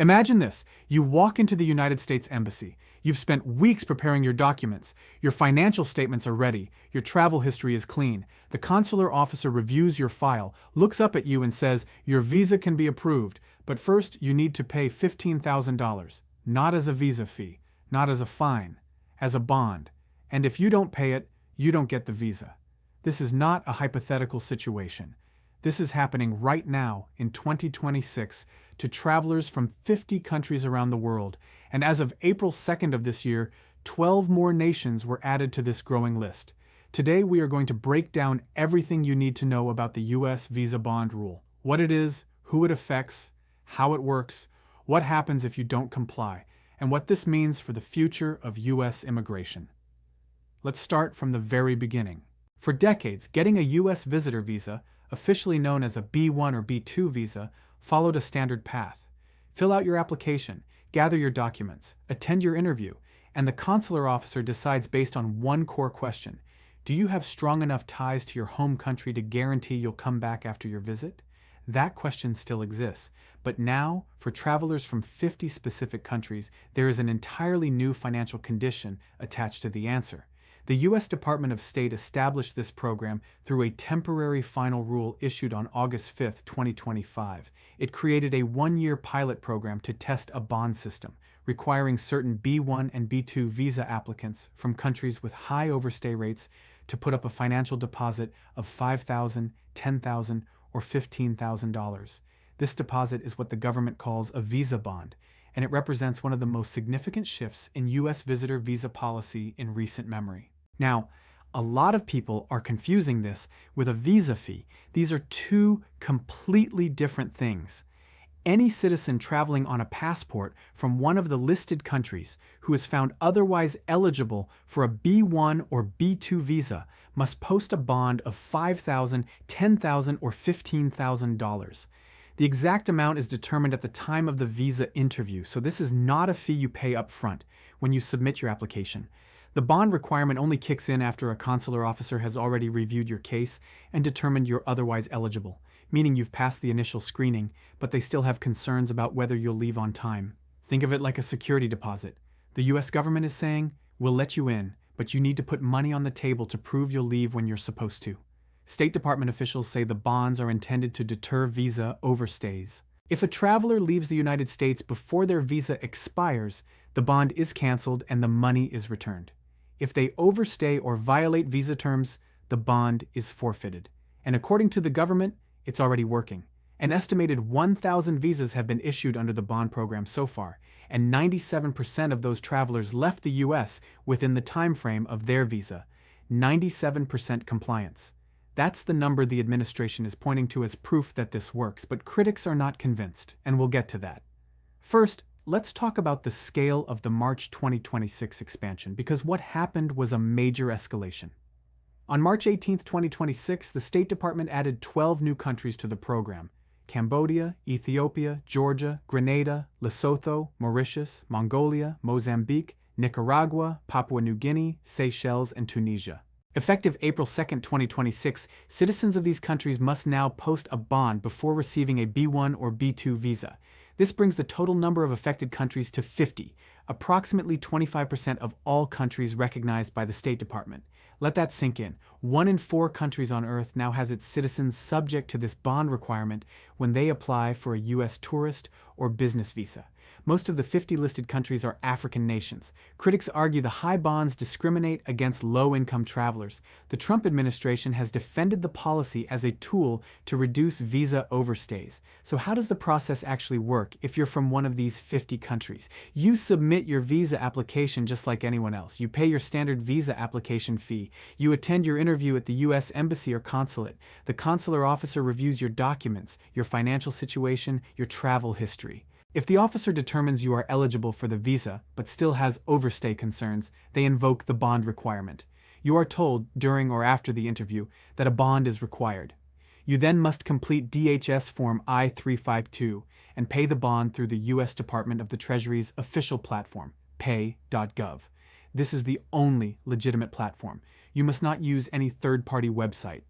Imagine this. You walk into the United States Embassy. You've spent weeks preparing your documents. Your financial statements are ready. Your travel history is clean. The consular officer reviews your file, looks up at you and says, your visa can be approved, but first you need to pay $15,000. Not as a visa fee, not as a fine, as a bond. And if you don't pay it, you don't get the visa. This is not a hypothetical situation. This is happening right now in 2026 to travelers from 50 countries around the world, and as of April 2nd of this year, 12 more nations were added to this growing list. Today we are going to break down everything you need to know about the U.S. Visa Bond Rule, what it is, who it affects, how it works, what happens if you don't comply, and what this means for the future of U.S. immigration. Let's start from the very beginning. For decades, getting a U.S. visitor visa, officially known as a B1 or B2 visa, followed a standard path. Fill out your application, gather your documents, attend your interview, and the consular officer decides based on one core question. Do you have strong enough ties to your home country to guarantee you'll come back after your visit? That question still exists, but now, for travelers from 50 specific countries, there is an entirely new financial condition attached to the answer. The U.S. Department of State established this program through a temporary final rule issued on August 5, 2025. It created a one-year pilot program to test a bond system, requiring certain B1 and B2 visa applicants from countries with high overstay rates to put up a financial deposit of $5,000, $10,000, or $15,000. This deposit is what the government calls a visa bond, and it represents one of the most significant shifts in U.S. visitor visa policy in recent memory. Now, a lot of people are confusing this with a visa fee. These are two completely different things. Any citizen traveling on a passport from one of the listed countries who is found otherwise eligible for a B1 or B2 visa must post a bond of $5,000, $10,000, or $15,000. The exact amount is determined at the time of the visa interview, so this is not a fee you pay up front when you submit your application. The bond requirement only kicks in after a consular officer has already reviewed your case and determined you're otherwise eligible, meaning you've passed the initial screening, but they still have concerns about whether you'll leave on time. Think of it like a security deposit. The U.S. government is saying, we'll let you in, but you need to put money on the table to prove you'll leave when you're supposed to. State Department officials say the bonds are intended to deter visa overstays. If a traveler leaves the United States before their visa expires, the bond is canceled and the money is returned. If they overstay or violate visa terms, the bond is forfeited. And according to the government, it's already working. An estimated 1,000 visas have been issued under the bond program so far, and 97% of those travelers left the U.S. within the time frame of their visa. 97% compliance. That's the number the administration is pointing to as proof that this works, but critics are not convinced, and we'll get to that. First, let's talk about the scale of the March 2026 expansion, because what happened was a major escalation. On March 18, 2026, the State Department added 12 new countries to the program: Cambodia, Ethiopia, Georgia, Grenada, Lesotho, Mauritius, Mongolia, Mozambique, Nicaragua, Papua New Guinea, Seychelles, and Tunisia. Effective April 2, 2026, citizens of these countries must now post a bond before receiving a B1 or B2 visa. This brings the total number of affected countries to 50, approximately 25% of all countries recognized by the State Department. Let that sink in. 1 in 4 countries on Earth now has its citizens subject to this bond requirement when they apply for a U.S. tourist or business visa. Most of the 50 listed countries are African nations. Critics argue the high bonds discriminate against low-income travelers. The Trump administration has defended the policy as a tool to reduce visa overstays. So how does the process actually work if you're from one of these 50 countries? You submit your visa application just like anyone else. You pay your standard visa application fee. You attend your interview at the U.S. Embassy or consulate. The consular officer reviews your documents, your financial situation, your travel history. If the officer determines you are eligible for the visa, but still has overstay concerns, they invoke the bond requirement. You are told, during or after the interview, that a bond is required. You then must complete DHS Form I-352 and pay the bond through the U.S. Department of the Treasury's official platform, pay.gov. This is the only legitimate platform. You must not use any third-party website.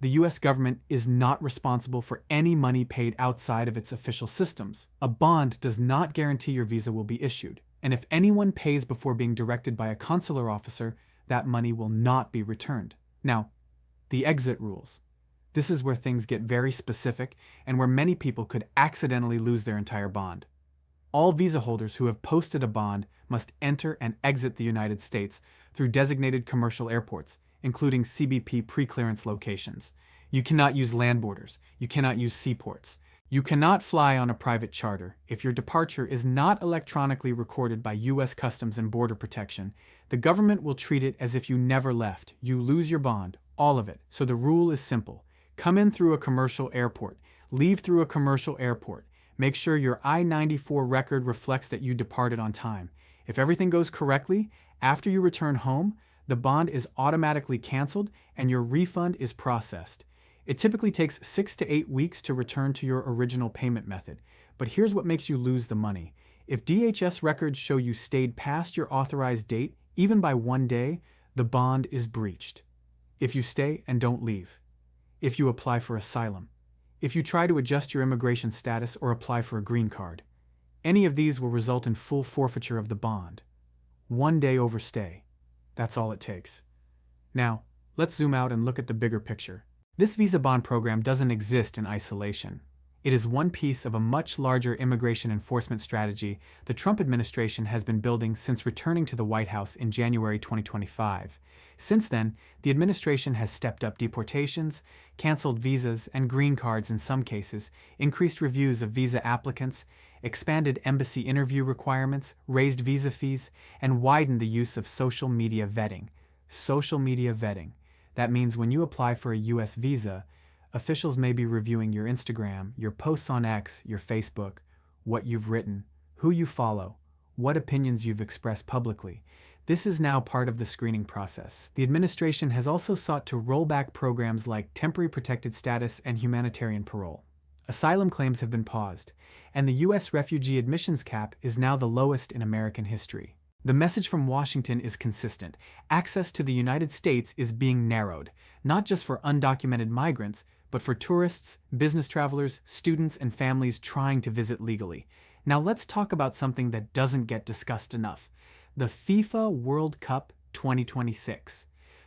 the US government is not responsible for any money paid outside of its official systems. A bond does not guarantee your visa will be issued, and if anyone pays before being directed by a consular officer, that money will not be returned. Now, the exit rules. This is where things get very specific and where many people could accidentally lose their entire bond. All visa holders who have posted a bond must enter and exit the United States through designated commercial airports, including CBP pre-clearance locations. You cannot use land borders. You cannot use seaports. You cannot fly on a private charter. If your departure is not electronically recorded by U.S. Customs and Border Protection, the government will treat it as if you never left. You lose your bond, all of it. So the rule is simple. Come in through a commercial airport. Leave through a commercial airport. Make sure your I-94 record reflects that you departed on time. If everything goes correctly, after you return home, the bond is automatically canceled and your refund is processed. It typically takes 6 to 8 weeks to return to your original payment method. But here's what makes you lose the money. If DHS records show you stayed past your authorized date, even by 1 day, the bond is breached. If you stay and don't leave. If you apply for asylum. If you try to adjust your immigration status or apply for a green card. Any of these will result in full forfeiture of the bond. 1 day overstay. That's all it takes. Now, let's zoom out and look at the bigger picture. This visa bond program doesn't exist in isolation. It is one piece of a much larger immigration enforcement strategy the Trump administration has been building since returning to the White House in January 2025. Since then, the administration has stepped up deportations, canceled visas and green cards in some cases, increased reviews of visa applicants, expanded embassy interview requirements, raised visa fees, and widened the use of social media vetting. Social media vetting. That means when you apply for a U.S. visa, officials may be reviewing your Instagram, your posts on X, your Facebook, what you've written, who you follow, what opinions you've expressed publicly. This is now part of the screening process. The administration has also sought to roll back programs like temporary protected status and humanitarian parole. Asylum claims have been paused, and the U.S. refugee admissions cap is now the lowest in American history. The message from Washington is consistent. Access to the United States is being narrowed, not just for undocumented migrants, but for tourists, business travelers, students, and families trying to visit legally. Now let's talk about something that doesn't get discussed enough. The FIFA World Cup 2026.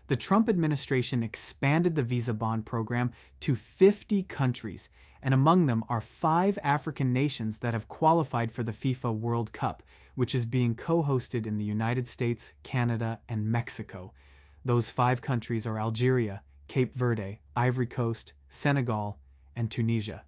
The Trump administration expanded the visa bond program to 50 countries, and among them are 5 African nations that have qualified for the FIFA World Cup, which is being co-hosted in the United States, Canada, and Mexico. Those 5 countries are Algeria, Cape Verde, Ivory Coast, Senegal, and Tunisia.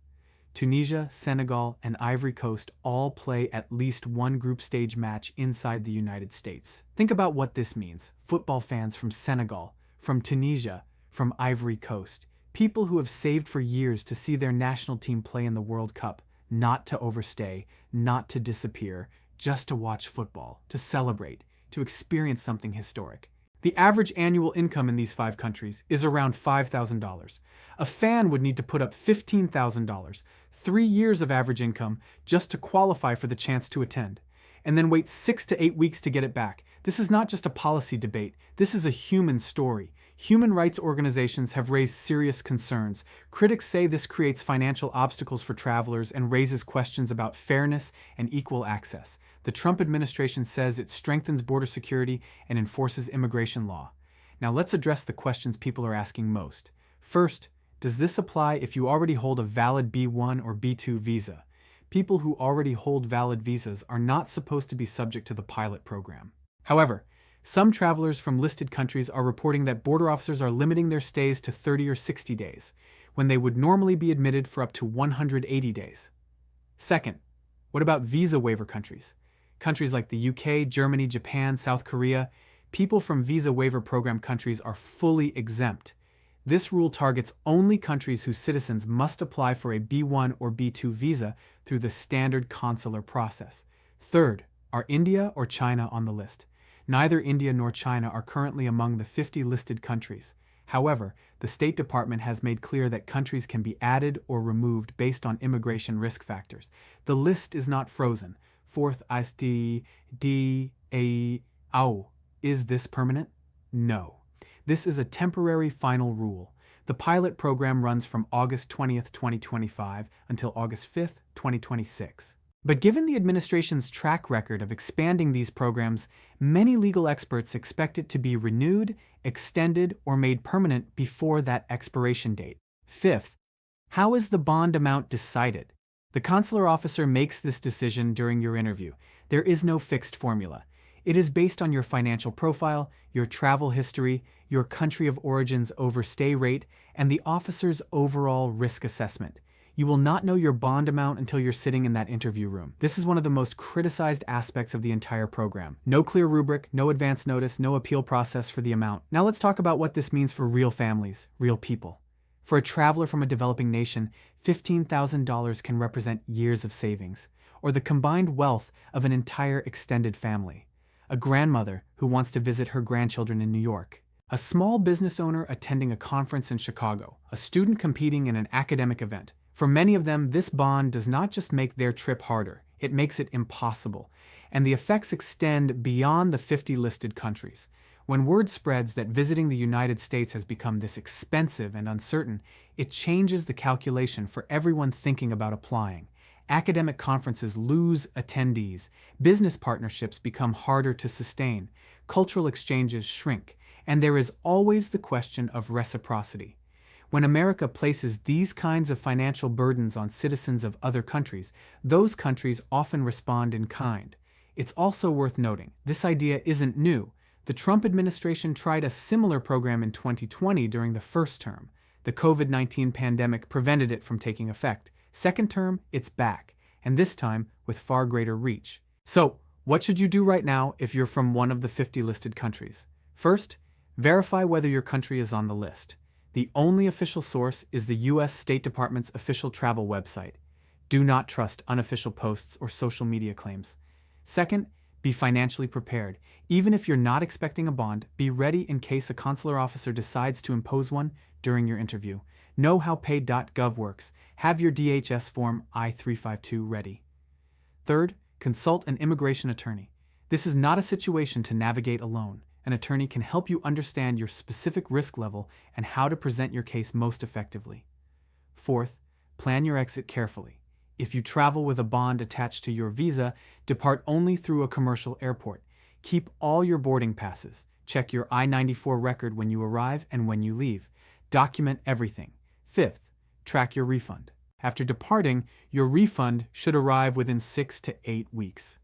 Tunisia, Senegal, and Ivory Coast all play at least one group stage match inside the United States. Think about what this means. Football fans from Senegal, from Tunisia, from Ivory Coast, people who have saved for years to see their national team play in the World Cup, not to overstay, not to disappear, just to watch football, to celebrate, to experience something historic. The average annual income in these 5 countries is around $5,000. A fan would need to put up $15,000, 3 years of average income, just to qualify for the chance to attend, and then wait 6 to 8 weeks to get it back. This is not just a policy debate. This is a human story. Human rights organizations have raised serious concerns. Critics say this creates financial obstacles for travelers and raises questions about fairness and equal access. The Trump administration says it strengthens border security and enforces immigration law. Now let's address the questions people are asking most. First, does this apply if you already hold a valid B1 or B2 visa? People who already hold valid visas are not supposed to be subject to the pilot program. However, some travelers from listed countries are reporting that border officers are limiting their stays to 30 or 60 days, when they would normally be admitted for up to 180 days. Second, what about visa waiver countries? Countries like the UK, Germany, Japan, South Korea, people from visa waiver program countries are fully exempt. This rule targets only countries whose citizens must apply for a B1 or B2 visa through the standard consular process. Third, are India or China on the list? Neither India nor China are currently among the 50 listed countries. However, the State Department has made clear that countries can be added or removed based on immigration risk factors. The list is not frozen. Fourth, is this permanent? No. This is a temporary final rule. The pilot program runs from August 20th, 2025 until August 5th, 2026. But given the administration's track record of expanding these programs, many legal experts expect it to be renewed, extended, or made permanent before that expiration date. Fifth, how is the bond amount decided? The consular officer makes this decision during your interview. There is no fixed formula. It is based on your financial profile, your travel history, your country of origin's overstay rate, and the officer's overall risk assessment. You will not know your bond amount until you're sitting in that interview room. This is one of the most criticized aspects of the entire program. No clear rubric, no advance notice, no appeal process for the amount. Now let's talk about what this means for real families, real people. For a traveler from a developing nation, $15,000 can represent years of savings, or the combined wealth of an entire extended family. A grandmother who wants to visit her grandchildren in New York. A small business owner attending a conference in Chicago. A student competing in an academic event. For many of them, this bond does not just make their trip harder, it makes it impossible. And the effects extend beyond the 50 listed countries. When word spreads that visiting the United States has become this expensive and uncertain, it changes the calculation for everyone thinking about applying. Academic conferences lose attendees, business partnerships become harder to sustain, cultural exchanges shrink, and there is always the question of reciprocity. When America places these kinds of financial burdens on citizens of other countries, those countries often respond in kind. It's also worth noting, this idea isn't new. The Trump administration tried a similar program in 2020 during the first term. The COVID-19 pandemic prevented it from taking effect. Second term, it's back, and this time with far greater reach. So, what should you do right now if you're from one of the 50 listed countries? First, verify whether your country is on the list. The only official source is the U.S. State Department's official travel website. Do not trust unofficial posts or social media claims. Second, be financially prepared. Even if you're not expecting a bond, be ready in case a consular officer decides to impose one during your interview. Know how pay.gov works. Have your DHS Form I-352 ready. Third, consult an immigration attorney. This is not a situation to navigate alone. An attorney can help you understand your specific risk level and how to present your case most effectively. Fourth, plan your exit carefully. If you travel with a bond attached to your visa, depart only through a commercial airport. Keep all your boarding passes. Check your I-94 record when you arrive and when you leave. Document everything. Fifth, track your refund. After departing, your refund should arrive within 6 to 8 weeks.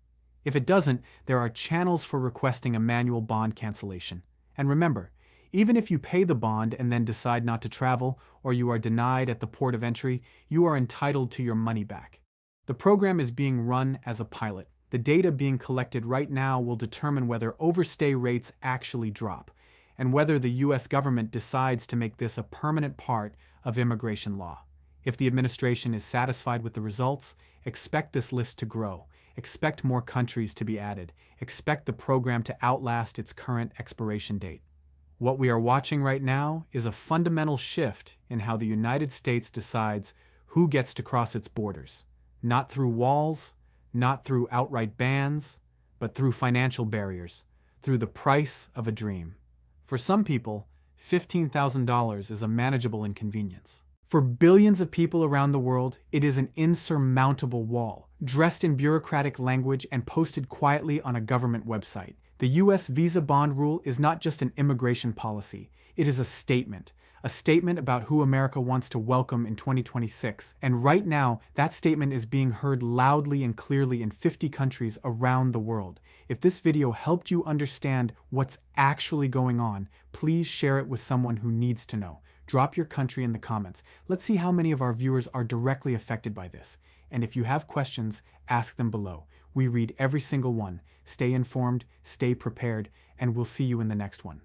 If it doesn't, there are channels for requesting a manual bond cancellation. And remember, even if you pay the bond and then decide not to travel, or you are denied at the port of entry, you are entitled to your money back. The program is being run as a pilot. The data being collected right now will determine whether overstay rates actually drop, and whether the U.S. government decides to make this a permanent part of immigration law. If the administration is satisfied with the results, expect this list to grow. Expect more countries to be added. Expect the program to outlast its current expiration date. What we are watching right now is a fundamental shift in how the United States decides who gets to cross its borders. Not through walls, not through outright bans, but through financial barriers, through the price of a dream. For some people, $15,000 is a manageable inconvenience. For billions of people around the world, it is an insurmountable wall, dressed in bureaucratic language and posted quietly on a government website. The U.S. visa bond rule is not just an immigration policy. It is a statement about who America wants to welcome in 2026. And right now, that statement is being heard loudly and clearly in 50 countries around the world. If this video helped you understand what's actually going on, please share it with someone who needs to know. Drop your country in the comments. Let's see how many of our viewers are directly affected by this. And if you have questions, ask them below. We read every single one. Stay informed, stay prepared, and we'll see you in the next one.